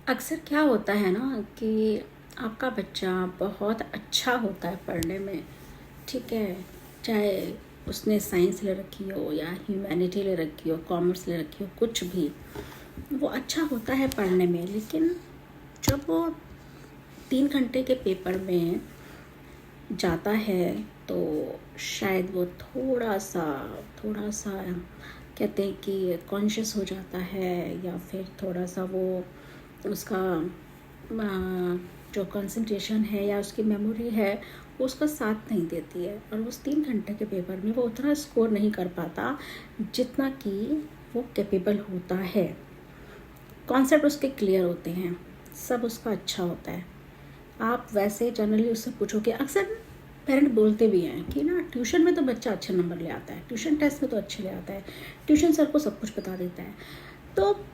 अक्सर क्या होता है ना कि आपका बच्चा बहुत अच्छा होता है पढ़ने में। ठीक है, चाहे उसने साइंस ले रखी हो या ह्यूमैनिटी ले रखी हो, कॉमर्स ले रखी हो, कुछ भी वो अच्छा होता है पढ़ने में। लेकिन जब वो 3 घंटे के पेपर में जाता है तो शायद वो थोड़ा सा कहते हैं कि कॉन्शियस हो जाता है, या फिर थोड़ा सा वो उसका जो कंसंट्रेशन है या उसकी मेमोरी है वो उसका साथ नहीं देती है, और उस 3 घंटे के पेपर में वो उतना स्कोर नहीं कर पाता जितना कि वो कैपेबल होता है। कॉन्सेप्ट उसके क्लियर होते हैं, सब उसका अच्छा होता है। आप वैसे जनरली उससे पूछोगे, अक्सर पेरेंट बोलते भी हैं कि ना ट्यूशन में तो बच्चा अच्छे नंबर ले आता है, ट्यूशन टेस्ट में तो अच्छे ले आता है, ट्यूशन सर को सब कुछ बता देता है। तो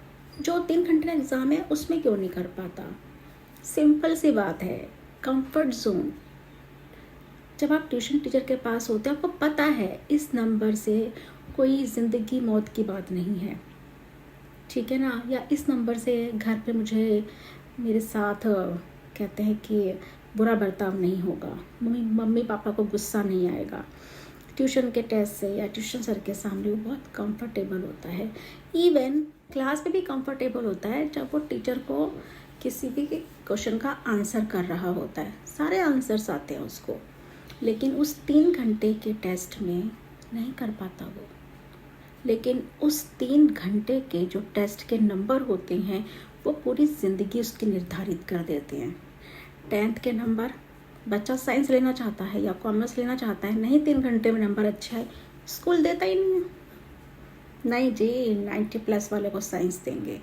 जो 3 घंटे का एग्ज़ाम है उसमें क्यों नहीं कर पाता? सिंपल सी बात है, कंफर्ट जोन। जब आप ट्यूशन टीचर के पास होते हैं आपको पता है इस नंबर से कोई ज़िंदगी मौत की बात नहीं है, ठीक है ना। या इस नंबर से घर पे मुझे मेरे साथ कहते हैं कि बुरा बर्ताव नहीं होगा, मम्मी पापा को गुस्सा नहीं आएगा। ट्यूशन के टेस्ट से या ट्यूशन सर के सामने वो बहुत कंफर्टेबल होता है। इवन क्लास में भी कंफर्टेबल होता है जब वो टीचर को किसी भी क्वेश्चन का आंसर कर रहा होता है, सारे आंसर्स आते हैं उसको, लेकिन उस 3 घंटे के टेस्ट में नहीं कर पाता वो। लेकिन उस 3 घंटे के जो टेस्ट के नंबर होते हैं वो पूरी ज़िंदगी उसकी निर्धारित कर देते हैं। 10th के नंबर, बच्चा साइंस लेना चाहता है या कॉमर्स लेना चाहता है, नहीं 3 घंटे में नंबर अच्छा है, स्कूल देता ही नहीं है। नहीं जी 90+ वाले को साइंस देंगे,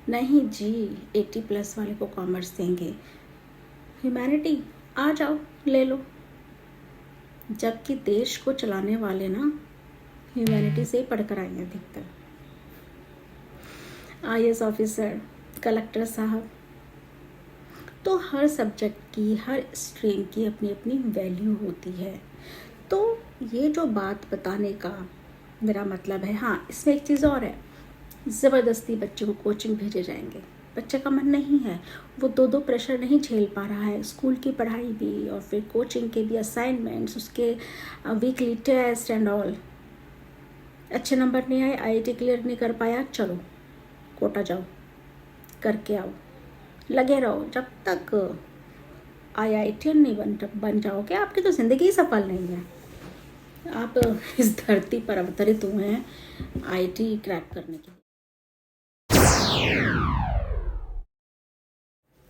नहीं जी 80+ वाले को कॉमर्स देंगे, ह्यूमैनिटी आ जाओ ले लो। जबकि देश को चलाने वाले ना ह्यूमैनिटी से ही पढ़कर आए हैं अधिकतर। IAS ऑफिसर, कलेक्टर साहब। तो हर सब्जेक्ट की, हर स्ट्रीम की अपनी अपनी वैल्यू होती है। तो ये जो बात बताने का मेरा मतलब है, हाँ इसमें एक चीज़ और है, ज़बरदस्ती बच्चे को कोचिंग भेजे जाएंगे। बच्चे का मन नहीं है, वो दो प्रेशर नहीं झेल पा रहा है, स्कूल की पढ़ाई भी और फिर कोचिंग के भी असाइनमेंट्स, उसके वीकली टेस्ट एंड ऑल। अच्छे नंबर नहीं आए, IIT क्लियर नहीं कर पाया, चलो कोटा जाओ, करके आओ, लगे रहो। जब तक IITian नहीं बन जाओगे आपकी तो ज़िंदगी ही सफल नहीं है। आप इस धरती पर अवतरित हुए हैं IIT क्रैक करने के लिए।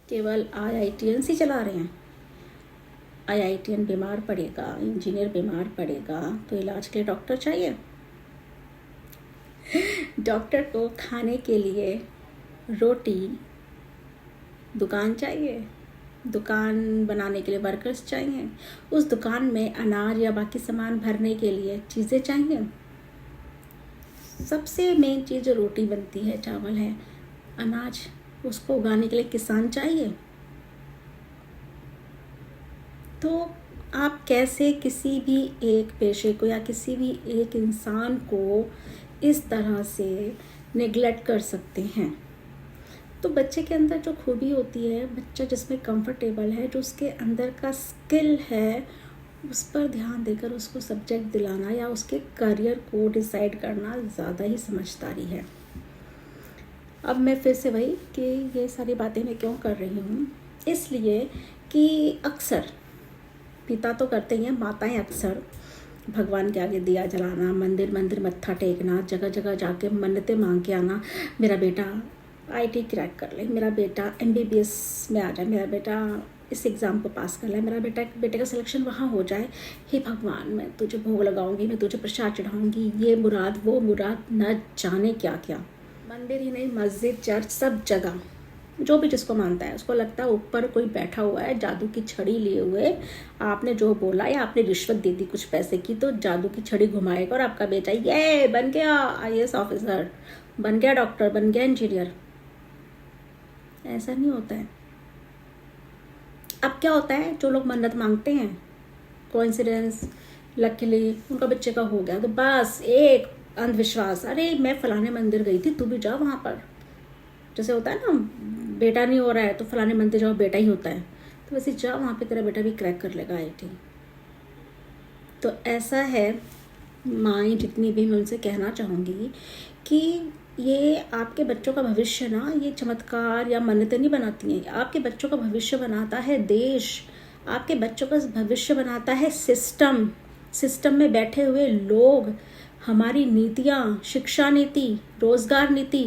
केवल IITians ही चला रहे हैं। IITian बीमार पड़ेगा, इंजीनियर बीमार पड़ेगा तो इलाज के लिए डॉक्टर चाहिए। डॉक्टर को खाने के लिए रोटी, दुकान चाहिए, दुकान बनाने के लिए वर्कर्स चाहिए, उस दुकान में अनाज या बाकी सामान भरने के लिए चीज़ें चाहिए। सबसे मेन चीज़ जो रोटी बनती है, चावल है, अनाज, उसको उगाने के लिए किसान चाहिए। तो आप कैसे किसी भी एक पेशे को या किसी भी एक इंसान को इस तरह से नेग्लेक्ट कर सकते हैं? तो बच्चे के अंदर जो खूबी होती है, बच्चा जिसमें कंफर्टेबल है, जो उसके अंदर का स्किल है, उस पर ध्यान देकर उसको सब्जेक्ट दिलाना या उसके करियर को डिसाइड करना ज़्यादा ही समझदारी है। अब मैं फिर से वही कि ये सारी बातें मैं क्यों कर रही हूँ, इसलिए कि अक्सर पिता तो करते ही हैं, माताएं अक्सर भगवान के आगे दिया जलाना, मंदिर मंदिर मत्था टेकना, जगह जगह जाके मन्नतें मांग के आना, मेरा बेटा IIT क्रैक कर ले, मेरा बेटा MBBS में आ जाए, मेरा बेटा इस एग्ज़ाम को पास कर ले, मेरा बेटे का सिलेक्शन वहाँ हो जाए, हे भगवान मैं तुझे भोग लगाऊंगी, मैं तुझे प्रसाद चढ़ाऊंगी, ये मुराद वो मुराद, न जाने क्या क्या। मंदिर ही नहीं, मस्जिद, चर्च, सब जगह जो भी जिसको मानता है उसको लगता है ऊपर कोई बैठा हुआ है जादू की छड़ी लिए हुए, आपने जो बोला या आपने रिश्वत दे दी कुछ पैसे की तो जादू की छड़ी घुमाएगा और आपका बेटा ये बन गया IAS ऑफिसर, बन गया डॉक्टर, बन गया इंजीनियर। ऐसा नहीं होता है। अब क्या होता है, जो लोग मन्नत मांगते हैं, कोइंसिडेंस लकीली उनका बच्चे का हो गया तो बस एक अंधविश्वास, अरे मैं फलाने मंदिर गई थी, तू भी जा वहाँ पर। जैसे होता है ना बेटा नहीं हो रहा है तो फलाने मंदिर जाओ, बेटा ही होता है, तो वैसे जाओ वहाँ पे तेरा बेटा भी क्रैक कर लेगा IIT। तो ऐसा है, माएँ जितनी भी, मैं उनसे कहना चाहूँगी कि ये आपके बच्चों का भविष्य ना, ये चमत्कार या मन्नतें नहीं बनाती हैं। आपके बच्चों का भविष्य बनाता है देश, आपके बच्चों का भविष्य बनाता है सिस्टम में बैठे हुए लोग, हमारी नीतियाँ, शिक्षा नीति, रोजगार नीति,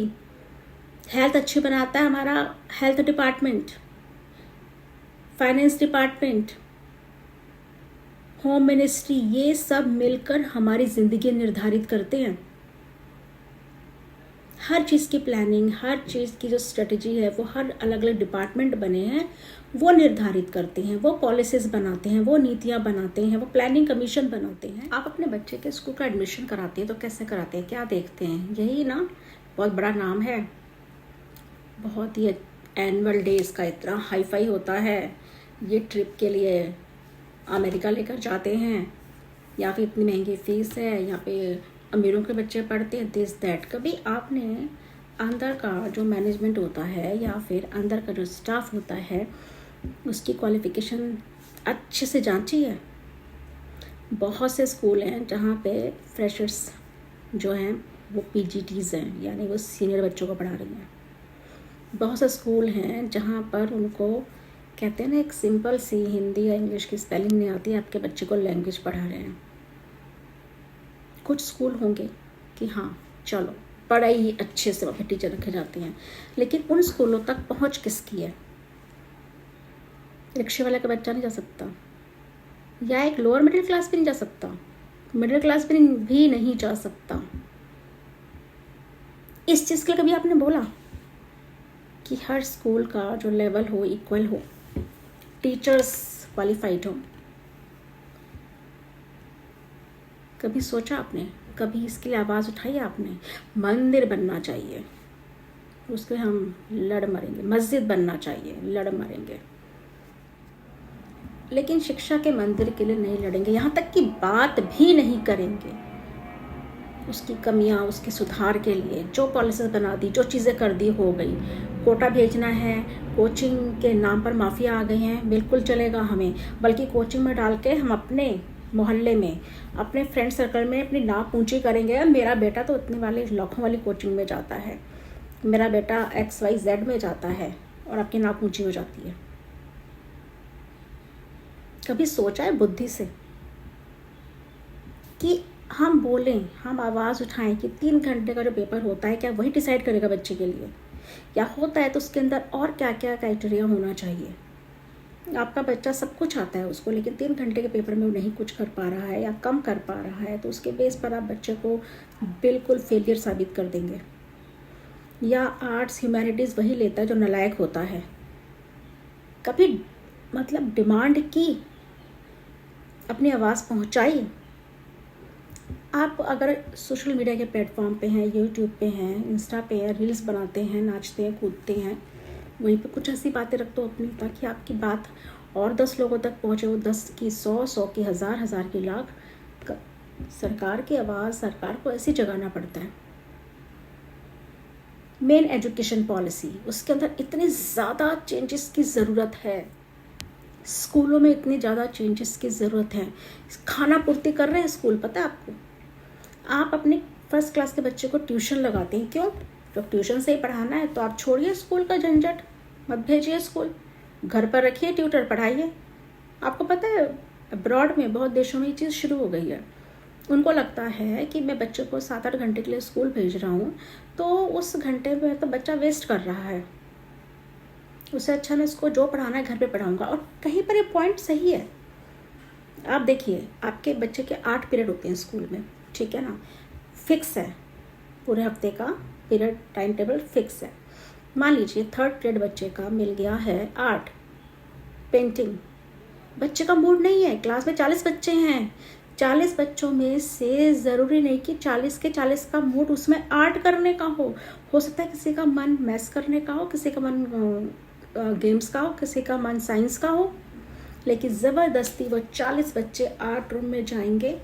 हेल्थ अच्छी बनाता है हमारा health department, finance department, home ministry, ये सब मिलकर हमारी ज़िंदगी निर्धारित करते हैं। हर चीज़ की प्लानिंग, हर चीज़ की जो स्ट्रेटजी है, वो हर अलग अलग डिपार्टमेंट बने हैं, वो निर्धारित करते हैं, वो पॉलिसीज़ बनाते हैं, वो नीतियाँ बनाते हैं, वो प्लानिंग कमीशन बनाते हैं। आप अपने बच्चे के स्कूल का एडमिशन कराते हैं तो कैसे कराते हैं, क्या देखते हैं? यही ना, बहुत बड़ा नाम है, बहुत ही एनुअल डे इसका इतना हाई-फाई होता है, ये ट्रिप के लिए अमेरिका लेकर जाते हैं, या फिर इतनी महंगी फ़ीस है, यहाँ पे अमीरों के बच्चे पढ़ते हैं, दिस दैट। कभी आपने अंदर का जो मैनेजमेंट होता है या फिर अंदर का जो स्टाफ होता है, उसकी क्वालिफ़िकेशन अच्छे से जांची है? बहुत से स्कूल हैं जहाँ पे फ्रेशर्स जो हैं वो PGTs हैं, यानी वो सीनियर बच्चों को पढ़ा रही हैं। बहुत से स्कूल हैं जहाँ पर उनको कहते हैं ना, एक सिंपल सी हिंदी या इंग्लिश की स्पेलिंग नहीं आती, आपके बच्चे को लैंग्वेज पढ़ा रहे हैं। कुछ स्कूल होंगे कि हाँ चलो पढ़ाई अच्छे से वहाँ पे टीचर रखे जाते हैं, लेकिन उन स्कूलों तक पहुँच किसकी है? रिक्शे वाले का बच्चा नहीं जा सकता, या एक लोअर मिडिल क्लास भी नहीं जा सकता, मिडिल क्लास भी नहीं जा सकता। इस चीज़ के लिए कभी आपने बोला कि हर स्कूल का जो लेवल हो इक्वल हो, टीचर्स क्वालिफाइड हो? कभी सोचा आपने? कभी इसके लिए आवाज़ उठाई आपने? मंदिर बनना चाहिए, उसके हम लड़ मरेंगे, मस्जिद बनना चाहिए, लड़ मरेंगे, लेकिन शिक्षा के मंदिर के लिए नहीं लड़ेंगे, यहाँ तक कि बात भी नहीं करेंगे। उसकी कमियाँ, उसके सुधार के लिए जो पॉलिसीज बना दी, जो चीज़ें कर दी, हो गई। कोटा भेजना है, कोचिंग के नाम पर माफिया आ गए हैं, बिल्कुल चलेगा हमें, बल्कि कोचिंग में डाल के हम अपने मोहल्ले में, अपने फ्रेंड सर्कल में अपनी नाप ऊंची करेंगे। मेरा बेटा तो इतने वाले लाखों वाली कोचिंग में जाता है, मेरा बेटा XYZ में जाता है, और आपकी नाप ऊंची हो जाती है। कभी सोचा है बुद्धि से कि हम बोलें, हम आवाज़ उठाएं कि 3 घंटे का जो पेपर होता है, क्या वही डिसाइड करेगा बच्चे के लिए, या होता है तो उसके अंदर और क्या क्या क्राइटेरिया होना चाहिए? आपका बच्चा सब कुछ आता है उसको, लेकिन 3 घंटे के पेपर में वो नहीं कुछ कर पा रहा है या कम कर पा रहा है, तो उसके बेस पर आप बच्चे को बिल्कुल फेलियर साबित कर देंगे। या आर्ट्स ह्यूमैनिटीज़ वही लेता है जो नालायक होता है। कभी मतलब डिमांड की, अपनी आवाज़ पहुंचाई? आप अगर सोशल मीडिया के प्लेटफॉर्म पे हैं, यूट्यूब पे हैं, इंस्टा पे हैं, रील्स बनाते हैं, नाचते हैं, कूदते हैं, वहीं पे कुछ ऐसी बातें रख दो अपनी, ताकि आपकी बात और 10 लोगों तक पहुँचे, वो 10 की 100, 100 की 1000, 1000 की लाख। सरकार की आवाज़, सरकार को ऐसे जगाना पड़ता है। मेन एजुकेशन पॉलिसी, उसके अंदर इतनी ज़्यादा चेंजेस की ज़रूरत है, स्कूलों में इतनी ज़्यादा चेंजेस की ज़रूरत है। खाना पूर्ति कर रहे हैं स्कूल, पता है आपको? आप अपने फर्स्ट क्लास के बच्चे को ट्यूशन लगाते हैं, क्यों? जब ट्यूशन से ही पढ़ाना है तो आप छोड़िए स्कूल का झंझट, मत भेजिए स्कूल, घर पर रखिए ट्यूटर, पढ़ाइए। आपको पता है अब्रॉड में बहुत देशों में ये चीज़ शुरू हो गई है। उनको लगता है कि मैं बच्चे को 7-8 घंटे के लिए स्कूल भेज रहा हूँ, तो उस घंटे में तो बच्चा वेस्ट कर रहा है, उससे अच्छा मैं इसको जो पढ़ाना है घर पे पढ़ाऊँगा। और कहीं पर ये पॉइंट सही है। आप देखिए, आपके बच्चे के 8 पीरियड होते हैं स्कूल में, ठीक है ना, फिक्स है, पूरे हफ्ते का पीरियड टाइम टेबल फिक्स है। मान लीजिए 3rd पीरियड बच्चे का मिल गया है आर्ट, पेंटिंग, बच्चे का मूड नहीं है, क्लास में 40 बच्चे हैं, 40 बच्चों में से ज़रूरी नहीं कि 40 के 40 का मूड उसमें आर्ट करने का हो सकता है किसी का मन मैथ्स करने का हो, किसी का मन गेम्स का हो, किसी का मन साइंस का हो, लेकिन ज़बरदस्ती वो 40 बच्चे आर्ट रूम में जाएंगे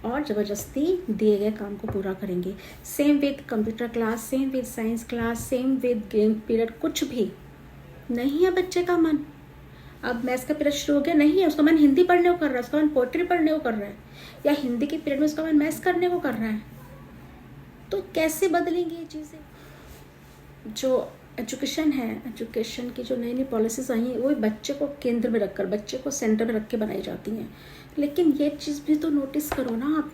और ज़बरदस्ती दिए गए काम को पूरा करेंगे। Same with computer class, same with science class, same with game period, कुछ भी नहीं है बच्चे का मन। अब मैथ्स का पीरियड शुरू हो गया, नहीं है, उसका मन हिंदी पढ़ने को कर रहा है, उसका मन पोएट्री पढ़ने को कर रहा है, या हिंदी के पीरियड में उसका मन मैथ्स करने को कर रहा है। तो कैसे बदलेंगी ये चीज़ें? जो एजुकेशन है, एजुकेशन की जो नई नई पॉलिसीज़ आई हैं वो बच्चे को केंद्र में रखकर, बच्चे को सेंटर में रख के बनाई जाती हैं। लेकिन ये चीज़ भी तो नोटिस करो ना आप,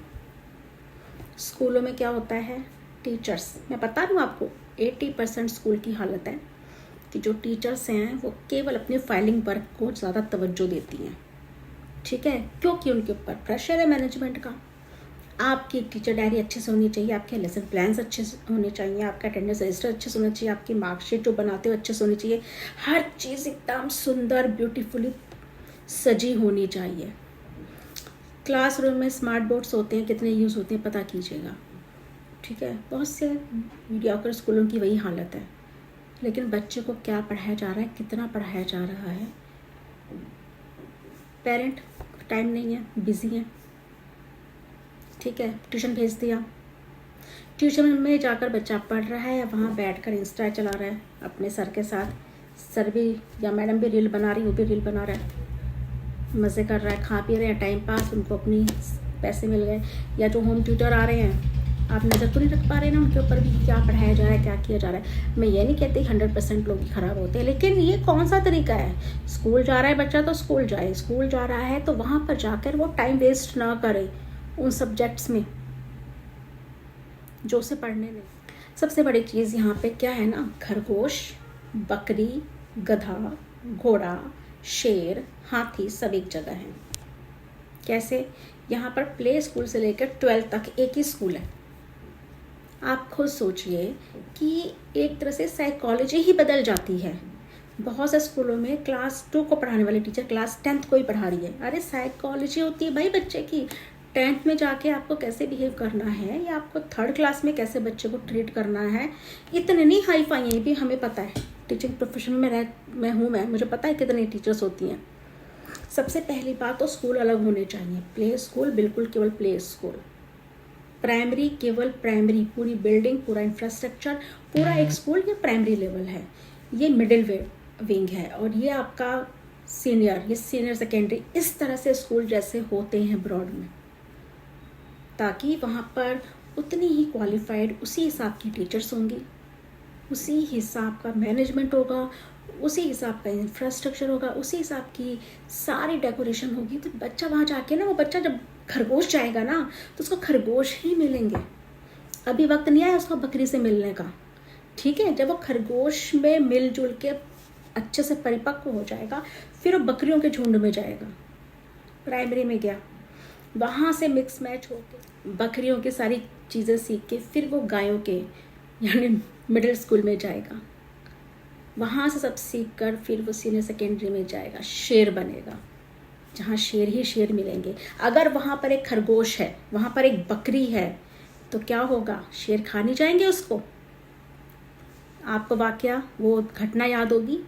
स्कूलों में क्या होता है, टीचर्स, मैं बता रही हूँ आपको 80% स्कूल की हालत है कि जो टीचर्स हैं वो केवल अपनी फाइलिंग वर्क को ज़्यादा तवज्जो देती हैं। ठीक है, क्योंकि उनके ऊपर प्रेशर है मैनेजमेंट का। आपकी टीचर डायरी अच्छे से होनी चाहिए, आपके लेसन प्लान्स अच्छे से होने चाहिए, आपका अटेंडेंस रजिस्टर अच्छे से होना चाहिए, आपकी मार्कशीट जो बनाते हो अच्छे से होनी चाहिए, हर चीज़ एकदम सुंदर ब्यूटीफुली सजी होनी चाहिए। क्लासरूम में स्मार्ट बोर्ड्स होते हैं, कितने यूज़ होते हैं पता कीजिएगा। ठीक है, बहुत से मीडियोकर स्कूलों की वही हालत है। लेकिन बच्चे को क्या पढ़ाया जा रहा है, कितना पढ़ाया जा रहा है, पेरेंट टाइम नहीं है, बिजी है। ठीक है, ट्यूशन भेज दिया, ट्यूशन में जाकर बच्चा पढ़ रहा है या वहाँ बैठकर इंस्टा चला रहा है अपने सर के साथ, सर भी या मैडम भी रील बना रही, वो भी रील बना रहा है, मज़े कर रहा है, खा पी रहे हैं, टाइम पास, उनको अपनी पैसे मिल गए। या जो होम ट्यूटर आ रहे हैं, आप नज़र तो नहीं रख पा रहे ना उनके ऊपर भी, क्या पढ़ाया जा रहा है, क्या किया जा रहा है। मैं ये नहीं कहती 100% लोग ही ख़राब होते हैं, लेकिन ये कौन सा तरीका है? स्कूल जा रहा है बच्चा तो स्कूल जाए, स्कूल जा रहा है तो वहाँ पर जाकर वो टाइम वेस्ट ना करे उन सब्जेक्ट्स में जो उसे पढ़ने नहीं। सबसे बड़ी चीज़ यहाँ पे क्या है ना, खरगोश, बकरी, गधा, घोड़ा, शेर, हाथी सब एक जगह है। कैसे? यहाँ पर प्ले स्कूल से लेकर 12th तक एक ही स्कूल है। आप खुद सोचिए कि एक तरह से साइकोलॉजी ही बदल जाती है। बहुत से स्कूलों में क्लास 2 को पढ़ाने वाली टीचर क्लास 10th को ही पढ़ा रही है। अरे साइकोलॉजी होती है भाई बच्चे की, 10th में जाके आपको कैसे बिहेव करना है या आपको 3rd क्लास में कैसे बच्चे को ट्रीट करना है। इतने नहीं हाई फाई है, भी हमें पता है, टीचिंग प्रोफेशन में मैं मुझे पता है कितनी टीचर्स होती हैं। सबसे पहली बात तो स्कूल अलग होने चाहिए। प्ले स्कूल बिल्कुल केवल प्ले स्कूल, प्राइमरी केवल प्राइमरी, पूरी बिल्डिंग, पूरा इंफ्रास्ट्रक्चर, पूरा एक स्कूल ये प्राइमरी लेवल है, ये मिडिल विंग है, और ये आपका सीनियर, ये सीनियर सेकेंडरी। इस तरह से स्कूल जैसे होते हैं ब्रॉड में, ताकि वहाँ पर उतनी ही क्वालिफाइड उसी हिसाब की टीचर्स होंगी, उसी हिसाब का मैनेजमेंट होगा, उसी हिसाब का इंफ्रास्ट्रक्चर होगा, उसी हिसाब की सारी डेकोरेशन होगी। तो बच्चा वहाँ जाके ना, वो बच्चा जब खरगोश जाएगा ना तो उसको खरगोश ही मिलेंगे। अभी वक्त नहीं आया उसको बकरी से मिलने का। ठीक है, जब वो खरगोश में मिलजुल के अच्छे से परिपक्व हो जाएगा, फिर वो बकरियों के झुंड में जाएगा। प्राइमरी में गया, वहाँ से मिक्स मैच होके बकरियों की सारी चीज़ें सीख के फिर वो गायों के यानी मिडिल स्कूल में जाएगा। वहाँ से सब सीख कर फिर वो सीनियर सेकेंडरी में जाएगा, शेर बनेगा, जहाँ शेर ही शेर मिलेंगे। अगर वहाँ पर एक खरगोश है, वहाँ पर एक बकरी है, तो क्या होगा? शेर खा नहीं जाएंगे उसको। आपको वाकया वो घटना याद होगी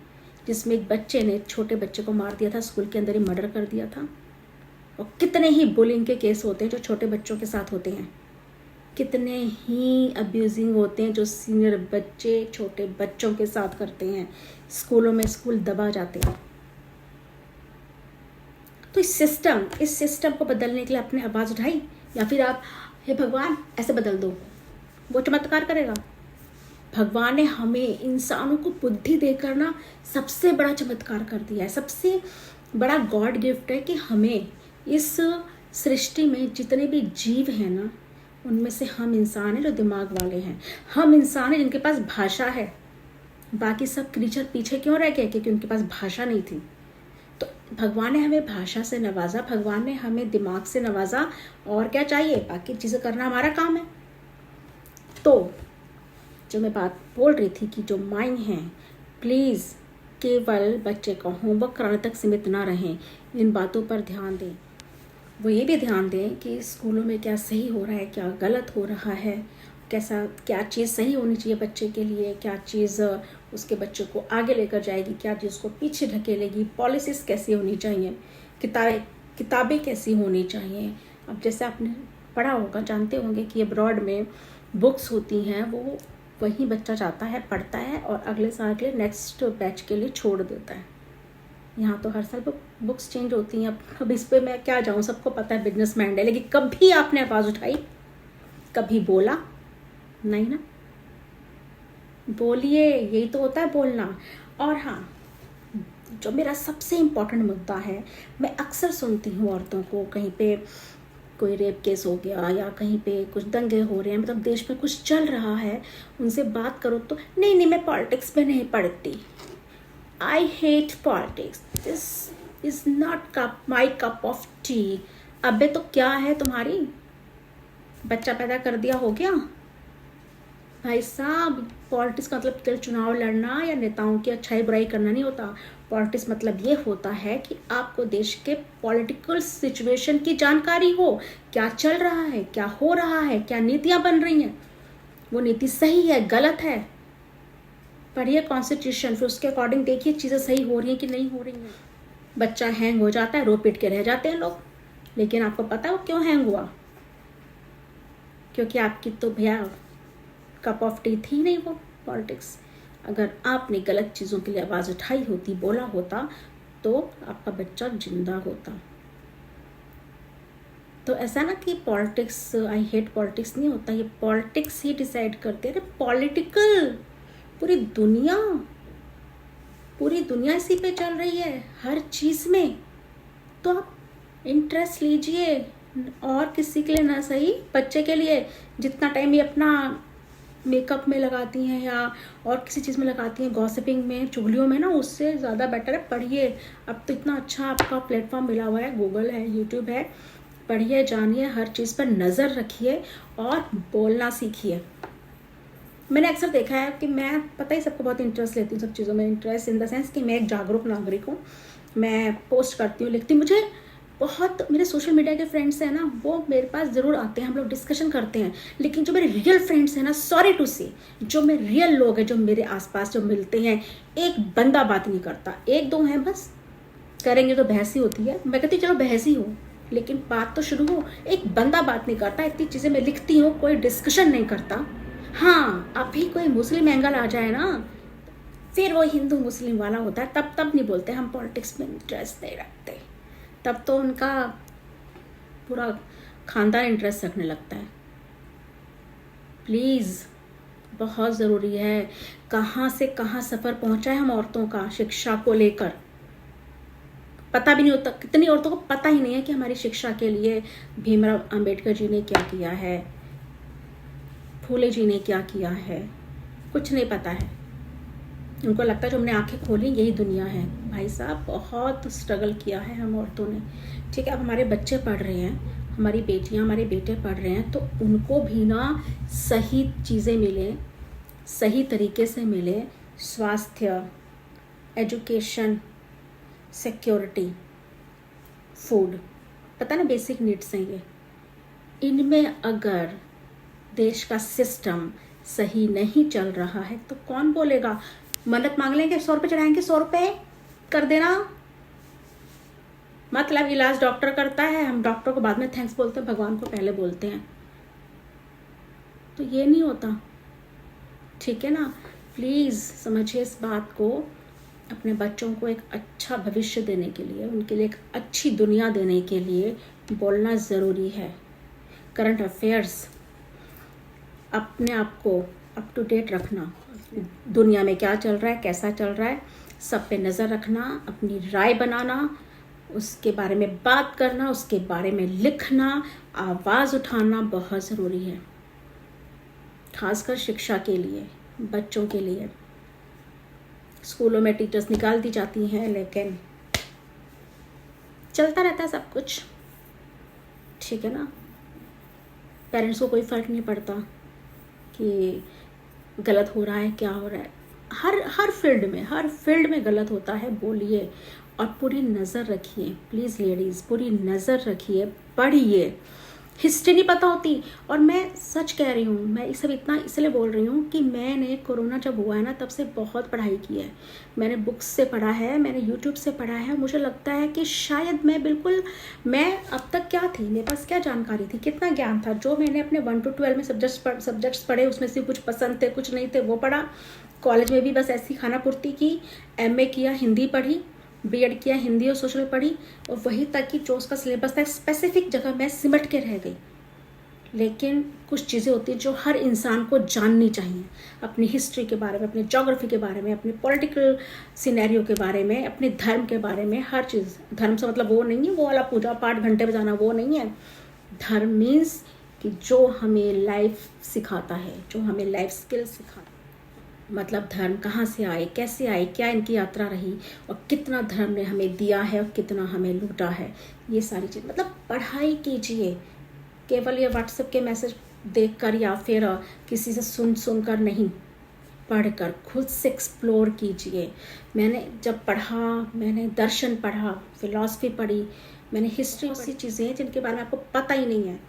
जिसमें एक बच्चे ने छोटे बच्चे को मार दिया था, स्कूल के अंदर ही मर्डर कर दिया था। और कितने ही बुलिंग के केस होते हैं जो छोटे बच्चों के साथ होते हैं, कितने ही अब्यूजिंग होते हैं जो सीनियर बच्चे छोटे बच्चों के साथ करते हैं। स्कूलों में स्कूल दबा जाते हैं। तो इस सिस्टम को बदलने के लिए आपने आवाज़ उठाई, या फिर आप हे भगवान ऐसे बदल दो, वो चमत्कार करेगा? भगवान ने हमें इंसानों को बुद्धि देकर ना सबसे बड़ा चमत्कार कर दिया है। सबसे बड़ा गॉड गिफ्ट है कि हमें इस सृष्टि में जितने भी जीव हैं ना, उनमें से हम इंसान हैं जो दिमाग वाले हैं। हम इंसान हैं जिनके पास भाषा है। बाकी सब क्रीचर पीछे क्यों रह गए? क्योंकि उनके पास भाषा नहीं थी। तो भगवान ने हमें भाषा से नवाजा, भगवान ने हमें दिमाग से नवाजा, और क्या चाहिए? बाकी चीज़ें करना हमारा काम है। तो जो मैं बात बोल रही थी कि जो माँ हैं, प्लीज़ केवल बच्चे का होमवर्क कराने तक सीमित ना रहें, इन बातों पर ध्यान दें। वो ये भी ध्यान दें कि स्कूलों में क्या सही हो रहा है, क्या गलत हो रहा है, क्या चीज़ सही होनी चाहिए बच्चे के लिए, क्या चीज़ उसके बच्चे को आगे लेकर जाएगी, क्या चीज़ उसको पीछे ढकेलेगी, पॉलिसीज़ कैसी होनी चाहिए, किताबें कैसी होनी चाहिए। अब जैसे आपने पढ़ा होगा, जानते होंगे कि अब्रॉड में बुक्स होती हैं वो वही बच्चा जाता है, पढ़ता है और अगले साल के लिए नेक्स्ट बैच के लिए छोड़ देता है। यहाँ तो हर साल बुक्स चेंज होती हैं। अब इस पे मैं क्या जाऊँ, सबको पता है बिजनेस माइंड है, लेकिन कभी आपने आवाज़ उठाई, कभी बोला नहीं ना। बोलिए, यही तो होता है बोलना। और हाँ, जो मेरा सबसे इम्पोर्टेंट मुद्दा है, मैं अक्सर सुनती हूँ औरतों को, कहीं पे कोई रेप केस हो गया या कहीं पे कुछ दंगे हो रहे हैं, मतलब देश में कुछ चल रहा है, उनसे बात करो तो नहीं मैं पॉलिटिक्स में नहीं पढ़ती, I hate politics, this is not my cup of T. अबे तो क्या है तुम्हारी, बच्चा पैदा कर दिया हो गया? भाई साहब, पॉलिटिक्स का मतलब केवल चुनाव लड़ना या नेताओं की अच्छाई बुराई करना नहीं होता। पॉलिटिक्स मतलब ये होता है कि आपको देश के पॉलिटिकल सिचुएशन की जानकारी हो, क्या चल रहा है, क्या हो रहा है, क्या नीतियां बन रही हैं, वो नीति सही है गलत है, पढ़िए कॉन्स्टिट्यूशन, फिर उसके अकॉर्डिंग देखिए चीज़ें सही हो रही हैं कि नहीं हो रही हैं। बच्चा हैंग हो जाता है, रो पीट के रह जाते हैं लोग, लेकिन आपको पता है वो क्यों हैंग हुआ? क्योंकि आपकी तो भैया कप ऑफ टी थी नहीं वो पॉलिटिक्स। अगर आपने गलत चीज़ों के लिए आवाज़ उठाई होती, बोला होता, तो आपका बच्चा जिंदा होता। तो ऐसा ना कि पॉलिटिक्स, आई हेट पॉलिटिक्स नहीं होता, ये पॉलिटिक्स ही डिसाइड करते हैं। पॉलिटिकल पूरी दुनिया इसी पे चल रही है, हर चीज़ में। तो आप इंटरेस्ट लीजिए, और किसी के लिए ना सही, बच्चे के लिए जितना टाइम ये अपना मेकअप में लगाती हैं या और किसी चीज़ में लगाती हैं, गॉसिपिंग में, चुगलियों में ना, उससे ज़्यादा बेटर है पढ़िए। अब तो इतना अच्छा आपका प्लेटफॉर्म मिला हुआ है, गूगल है, यूट्यूब है, पढ़िए, जानिए, हर चीज़ पर नज़र रखिए और बोलना सीखिए। मैंने अक्सर देखा है कि मैं, पता ही सबको बहुत इंटरेस्ट लेती हूँ सब चीज़ों में, इंटरेस्ट इन द सेंस कि मैं एक जागरूक नागरिक हूँ, मैं पोस्ट करती हूँ, लिखती हूँ। मुझे बहुत मेरे सोशल मीडिया के फ्रेंड्स हैं ना, वो मेरे पास ज़रूर आते हैं, हम लोग डिस्कशन करते हैं, लेकिन जो मेरे रियल फ्रेंड्स हैं ना, सॉरी टू से, जो मेरे रियल लोग हैं, जो मेरे आसपास जो मिलते हैं, एक बंदा बात नहीं करता, एक दो हैं बस, करेंगे तो बहस ही होती है। मैं कहती चलो बहस ही हो, लेकिन बात तो शुरू हो। एक बंदा बात नहीं करता, इतनी चीज़ें मैं लिखती हूँ, कोई डिस्कशन नहीं करता। हाँ, अभी कोई मुस्लिम एंगल आ जाए ना, फिर वो हिंदू मुस्लिम वाला होता है, तब नहीं बोलते हम पॉलिटिक्स में इंटरेस्ट नहीं रखते, तब तो उनका पूरा खानदान इंटरेस्ट रखने लगता है। प्लीज़, बहुत ज़रूरी है। कहाँ से कहाँ सफ़र पहुँचा है हम औरतों का शिक्षा को लेकर, पता भी नहीं होता। कितनी औरतों को पता ही नहीं है कि हमारी शिक्षा के लिए भीमराव अंबेडकर जी ने क्या किया है, फूले जी ने क्या किया है, कुछ नहीं पता है। उनको लगता है जो हमने आंखें खोली यही दुनिया है। भाई साहब, बहुत स्ट्रगल किया है हम औरतों ने। ठीक है, अब हमारे बच्चे पढ़ रहे हैं, हमारी बेटियां, हमारे बेटे पढ़ रहे हैं, तो उनको भी ना सही चीज़ें मिले, सही तरीके से मिले, स्वास्थ्य, एजुकेशन, सिक्योरिटी, फूड, पता ना बेसिक नीड्स हैं ये। इनमें अगर देश का सिस्टम सही नहीं चल रहा है तो कौन बोलेगा? मन्नत मांग लेंगे, 100 रुपये चढ़ाएंगे, 100 रुपये कर देना, मतलब इलाज डॉक्टर करता है, हम डॉक्टर को बाद में थैंक्स बोलते हैं, भगवान को पहले बोलते हैं। तो ये नहीं होता, ठीक है ना। प्लीज़ समझिए इस बात को। अपने बच्चों को एक अच्छा भविष्य देने के लिए, उनके लिए एक अच्छी दुनिया देने के लिए बोलना ज़रूरी है। करंट अफेयर्स, अपने आप को अप टू डेट रखना, दुनिया में क्या चल रहा है, कैसा चल रहा है, सब पे नज़र रखना, अपनी राय बनाना, उसके बारे में बात करना, उसके बारे में लिखना, आवाज़ उठाना बहुत ज़रूरी है, खासकर शिक्षा के लिए, बच्चों के लिए। स्कूलों में टीचर्स निकाल दी जाती हैं, लेकिन चलता रहता है सब कुछ, ठीक है ना। पेरेंट्स को कोई फ़र्क नहीं पड़ता कि गलत हो रहा है, क्या हो रहा है। हर फील्ड में गलत होता है, बोलिए और पूरी नज़र रखिए। प्लीज़ लेडीज़, पूरी नज़र रखिए, पढ़िए, हिस्ट्री नहीं पता होती। और मैं सच कह रही हूँ, मैं सब इतना इसलिए बोल रही हूँ कि मैंने कोरोना जब हुआ है ना, तब से बहुत पढ़ाई की है। मैंने बुक्स से पढ़ा है, मैंने यूट्यूब से पढ़ा है। मुझे लगता है कि शायद मैं अब तक क्या थी, मेरे पास क्या जानकारी थी, कितना ज्ञान था। जो मैंने अपने 1 to 12 में सब्जेक्ट्स पढ़े, उसमें से कुछ पसंद थे, कुछ नहीं थे, वो पढ़ा। कॉलेज में भी बस ऐसी खाना पूर्ति की। MA किया, हिंदी पढ़ी। BEd किया, हिंदी और सोशल पढ़ी। और वही तक कि जो उसका सिलेबस था, स्पेसिफिक जगह मैं सिमट के रह गई। लेकिन कुछ चीज़ें होती हैं जो हर इंसान को जाननी चाहिए, अपनी हिस्ट्री के बारे में, अपनी ज्योग्राफी के बारे में, अपने पॉलिटिकल सिनेरियो के बारे में, अपने धर्म के बारे में, हर चीज़। धर्म से मतलब वो नहीं है वो वाला पूजा पाठ घंटे बजाना, वो नहीं है। धर्म मीन्स कि जो हमें लाइफ सिखाता है, जो हमें लाइफ स्किल सिखाता है। मतलब धर्म कहाँ से आए, कैसे आए, क्या इनकी यात्रा रही, और कितना धर्म ने हमें दिया है और कितना हमें लूटा है, ये सारी चीज़। मतलब पढ़ाई कीजिए, केवल ये व्हाट्सएप के मैसेज देखकर या फिर किसी से सुन कर नहीं, पढ़कर खुद से एक्सप्लोर कीजिए। मैंने जब पढ़ा, मैंने दर्शन पढ़ा, फिलॉसफी पढ़ी, मैंने हिस्ट्री, ऐसी चीज़ें हैं जिनके बारे में आपको पता ही नहीं है।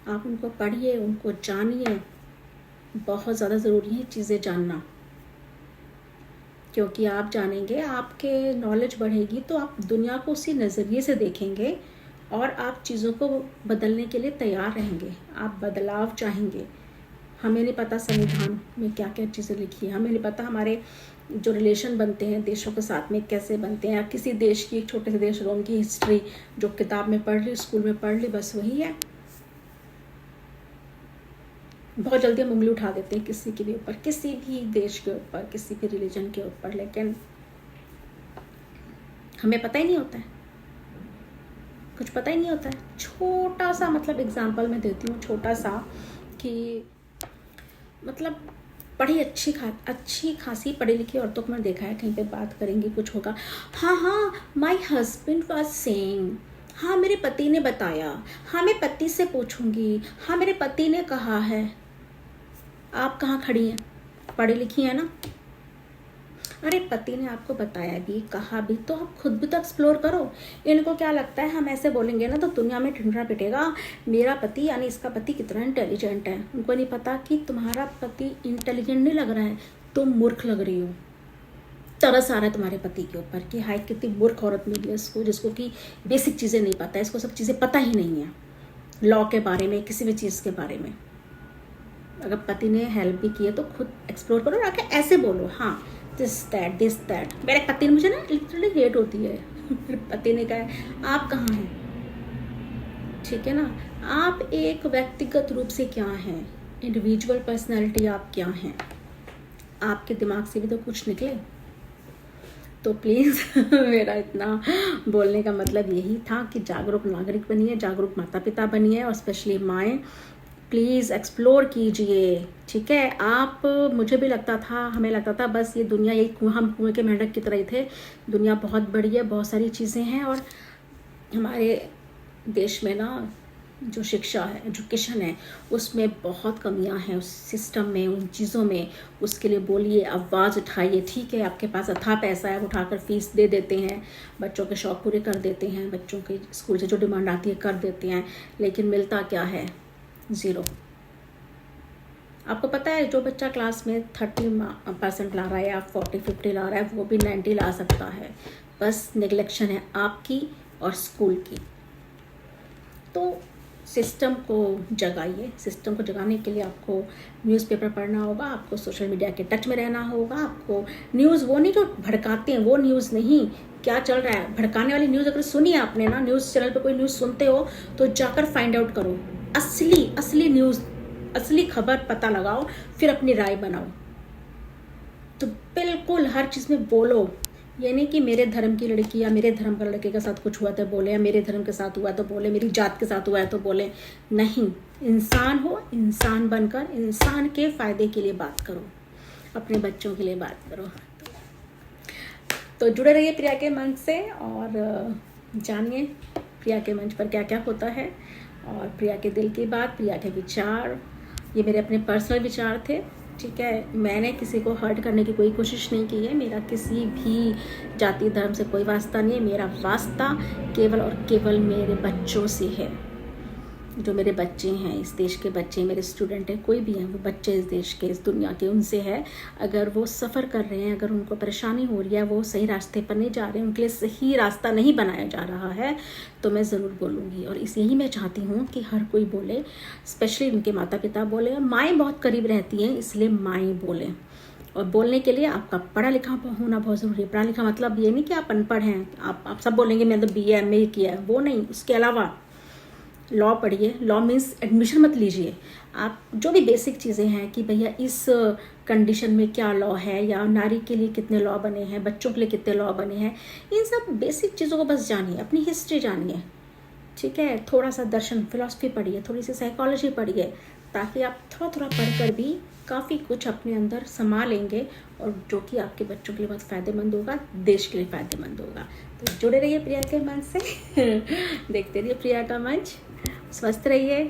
आप उनको पढ़िए, उनको जानिए। बहुत ज़्यादा ज़रूरी है चीज़ें जानना, क्योंकि आप जानेंगे, आपके नॉलेज बढ़ेगी तो आप दुनिया को उसी नज़रिए से देखेंगे और आप चीज़ों को बदलने के लिए तैयार रहेंगे। आप बदलाव चाहेंगे। हमें नहीं पता संविधान में क्या क्या चीज़ें लिखी है, हमें नहीं पता हमारे जो रिलेशन बनते हैं देशों के साथ में कैसे बनते हैं। किसी देश की, एक छोटे से देश रोम की हिस्ट्री जो किताब में पढ़ ली, स्कूल में पढ़ ली, बस वही है। बहुत जल्दी हम उंगली उठा देते हैं किसी के भी ऊपर, किसी भी देश के ऊपर, किसी भी रिलीजन के ऊपर, लेकिन हमें पता ही नहीं होता है, कुछ पता ही नहीं होता है। छोटा सा मतलब एग्जांपल मैं देती हूँ, छोटा सा, कि मतलब पढ़ी अच्छी खासी पढ़ी लिखी औरतों को मैंने देखा है, कहीं पे बात करेंगी कुछ होगा, हाँ माई हस्बैंड वाज सेइंग, हाँ मेरे पति ने बताया, हाँ मैं पति से पूछूंगी, हाँ मेरे पति ने कहा है। आप कहाँ खड़ी हैं? पढ़ी लिखी है ना? अरे पति ने आपको बताया भी, कहा भी, तो आप खुद भी तो एक्सप्लोर करो। इनको क्या लगता है हम ऐसे बोलेंगे ना तो दुनिया में ठिंडरा पिटेगा, मेरा पति यानी इसका पति कितना इंटेलिजेंट है। उनको नहीं पता कि तुम्हारा पति इंटेलिजेंट नहीं लग रहा है, तुम मूर्ख लग रही हो। तरस आ रहा है तुम्हारे पति के ऊपर कि हाय कितनी मूर्ख औरत मिली है इसको, जिसको कि बेसिक चीज़ें नहीं पता है, इसको सब चीज़ें पता ही नहीं है, लॉ के बारे में, किसी भी चीज़ के बारे में। अगर पति ने हेल्प भी की है तो खुद एक्सप्लोर करो, आके ऐसे बोलो हाँ दिस दैट। मेरे पति ने मुझे ना लिटरली हेट होती है मेरे पति ने कहा आप कहाँ हैं, ठीक है ना। आप एक व्यक्तिगत रूप से क्या हैं, इंडिविजुअल पर्सनैलिटी आप क्या हैं, आपके दिमाग से भी तो कुछ निकले। तो प्लीज़ मेरा इतना बोलने का मतलब यही था कि जागरूक नागरिक बनिए, जागरूक माता पिता बनिए, और स्पेशली माएँ प्लीज़ एक्सप्लोर कीजिए, ठीक है। आप, मुझे भी लगता था, हमें लगता था बस ये दुनिया यही हम कुएं के मेंढक की तरह ही थे। दुनिया बहुत बड़ी है, बहुत सारी चीज़ें हैं, और हमारे देश में ना जो शिक्षा है, एजुकेशन है, उसमें बहुत कमियां हैं, उस सिस्टम में, उन चीज़ों में। उसके लिए बोलिए, आवाज़ उठाइए, ठीक है। आपके पास अथाह पैसा है, उठाकर फीस दे देते हैं, बच्चों के शौक़ पूरे कर देते हैं, बच्चों के स्कूल से जो डिमांड आती है कर देते हैं, लेकिन मिलता क्या है? 0। आपको पता है जो बच्चा क्लास में 30% ला रहा है या 40-50 ला रहा है, वो भी 90 ला सकता है। बस नेग्लेक्शन है आपकी और स्कूल की। तो सिस्टम को जगाइए। सिस्टम को जगाने के लिए आपको न्यूज़पेपर पढ़ना होगा, आपको सोशल मीडिया के टच में रहना होगा, आपको न्यूज़, वो नहीं जो भड़काते हैं वो न्यूज़ नहीं, क्या चल रहा है भड़काने वाली न्यूज़ अगर सुनी है आपने ना, न्यूज़ चैनल पे कोई न्यूज़ सुनते हो तो जाकर फाइंड आउट करो, असली न्यूज़, असली खबर पता लगाओ, फिर अपनी राय बनाओ। तो बिल्कुल हर चीज़ में बोलो, ये नहीं कि मेरे धर्म की लड़की या मेरे धर्म का लड़के के साथ कुछ हुआ तो बोले, या मेरे धर्म के साथ हुआ तो बोले, मेरी जात के साथ हुआ है तो बोले। नहीं, इंसान हो, इंसान बनकर इंसान के फ़ायदे के लिए बात करो, अपने बच्चों के लिए बात करो। तो जुड़े रहिए प्रिया के मंच से और जानिए प्रिया के मंच पर क्या क्या होता है, और प्रिया के दिल की बात, प्रिया के विचार, ये मेरे अपने पर्सनल विचार थे, ठीक है। मैंने किसी को हर्ट करने की कोई कोशिश नहीं की है, मेरा किसी भी जाति धर्म से कोई वास्ता नहीं है। मेरा वास्ता केवल और केवल मेरे बच्चों से है, जो मेरे बच्चे हैं, इस देश के बच्चे, मेरे स्टूडेंट हैं, कोई भी हैं वो बच्चे इस देश के, इस दुनिया के, उनसे है, अगर वो सफ़र कर रहे हैं, अगर उनको परेशानी हो रही है, वो सही रास्ते पर नहीं जा रहे हैं, उनके लिए सही रास्ता नहीं बनाया जा रहा है, तो मैं ज़रूर बोलूँगी। और यही मैं चाहती हूँ कि हर कोई बोले, स्पेशली उनके माता पिता बोले, माएँ बहुत करीब रहती हैं इसलिए माएँ बोलें। और बोलने के लिए आपका पढ़ा लिखा होना बहुत ज़रूरी है। पढ़ा लिखा मतलब ये नहीं कि आप अनपढ़ हैं, आप सब बोलेंगे मैंने तो BA MA किया है, वो नहीं। उसके अलावा लॉ पढ़िए। लॉ मीन्स एडमिशन मत लीजिए, आप जो भी बेसिक चीज़ें हैं कि भैया इस कंडीशन में क्या लॉ है, या नारी के लिए कितने लॉ बने हैं, बच्चों के लिए कितने लॉ बने हैं, इन सब बेसिक चीज़ों को बस जानिए, अपनी हिस्ट्री जानिए, ठीक है। थोड़ा सा दर्शन फिलॉसफी पढ़िए, थोड़ी सी साइकोलॉजी पढ़िए, ताकि आप थोड़ा थोड़ा पढ़कर भी काफ़ी कुछ अपने अंदर समा लेंगे, और जो कि आपके बच्चों के लिए बहुत फ़ायदेमंद होगा, देश के लिए फ़ायदेमंद होगा। तो जुड़े रहिए प्रिया के मंच से देखते रहिए प्रिया का मंच। स्वस्थ रहिए,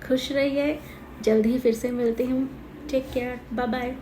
खुश रहिए, जल्द ही फिर से मिलती हूँ। Take care, bye bye.